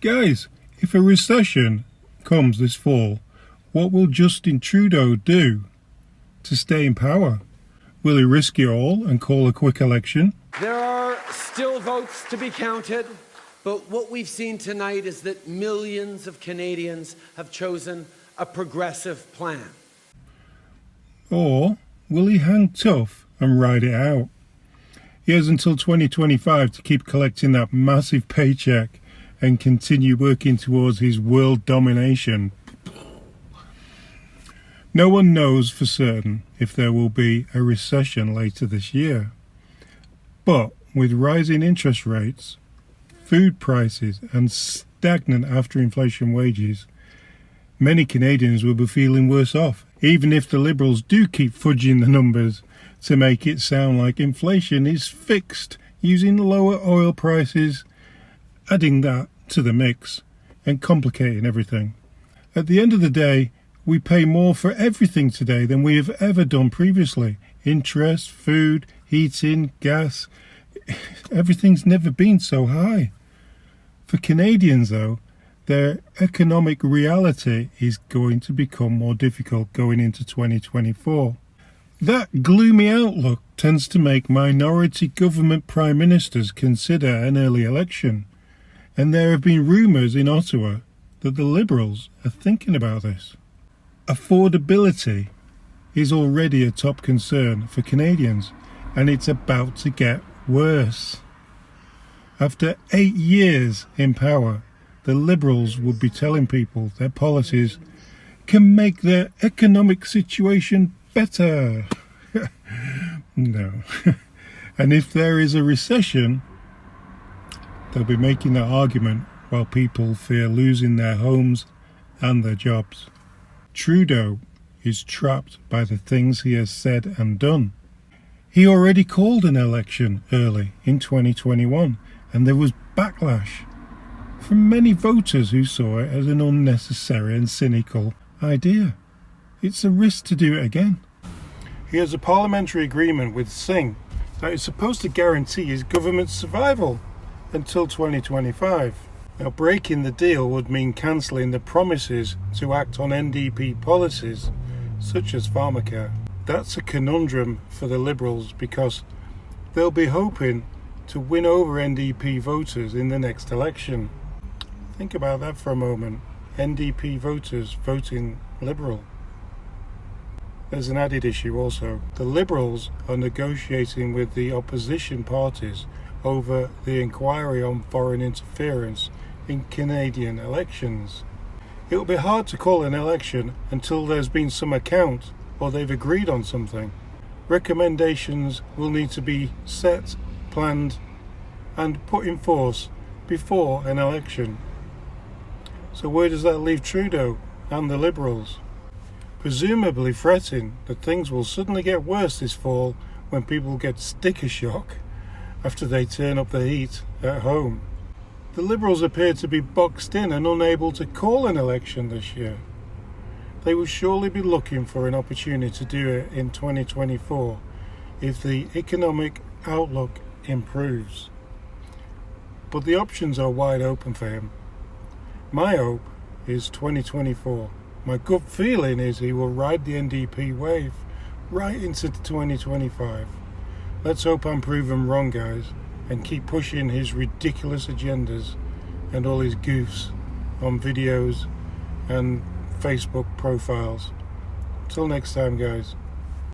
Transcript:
Guys, if a recession comes this fall, what will Justin Trudeau do to stay in power? Will he risk it all and call a quick election? There are still votes to be counted, but what we've seen tonight is that millions of Canadians have chosen a progressive plan. Or will he hang tough and ride it out? He has until 2025 to keep collecting that massive paycheck and continue working towards his world domination. No one knows for certain if there will be a recession later this year. But with rising interest rates, food prices and stagnant after-inflation wages, many Canadians will be feeling worse off, even if the Liberals do keep fudging the numbers to make it sound like inflation is fixed using lower oil prices, adding that to the mix and complicating everything. At the end of the day, we pay more for everything today than we have ever done previously. Interest, food, heating, gas, everything's never been so high. For Canadians though, their economic reality is going to become more difficult going into 2024. That gloomy outlook tends to make minority government prime ministers consider an early election. And there have been rumours in Ottawa that the Liberals are thinking about this. Affordability is already a top concern for Canadians, and it's about to get worse. After 8 years in power, the Liberals would be telling people their policies can make their economic situation better. No. And if there is a recession, they'll be making that argument while people fear losing their homes and their jobs. Trudeau is trapped by the things he has said and done. He already called an election early in 2021, and there was backlash from many voters who saw it as an unnecessary and cynical idea. It's a risk to do it again. He has a parliamentary agreement with Singh that is supposed to guarantee his government's survival until 2025. Now, breaking the deal would mean cancelling the promises to act on NDP policies such as pharmacare. That's a conundrum for the Liberals because they'll be hoping to win over NDP voters in the next election. Think about that for a moment. NDP voters voting Liberal. There's an added issue also. The Liberals are negotiating with the opposition parties over the inquiry on foreign interference in Canadian elections. It will be hard to call an election until there's been some account or they've agreed on something. Recommendations will need to be set, planned and put in force before an election. So where does that leave Trudeau and the Liberals? Presumably fretting that things will suddenly get worse this fall when people get sticker shock after they turn up the heat at home. The Liberals appear to be boxed in and unable to call an election this year. They will surely be looking for an opportunity to do it in 2024 if the economic outlook improves. But the options are wide open for him. My hope is 2024. My gut feeling is he will ride the NDP wave right into 2025. Let's hope I'm proven wrong, guys, and keep pushing his ridiculous agendas and all his goofs on videos and Facebook profiles. Till next time, guys.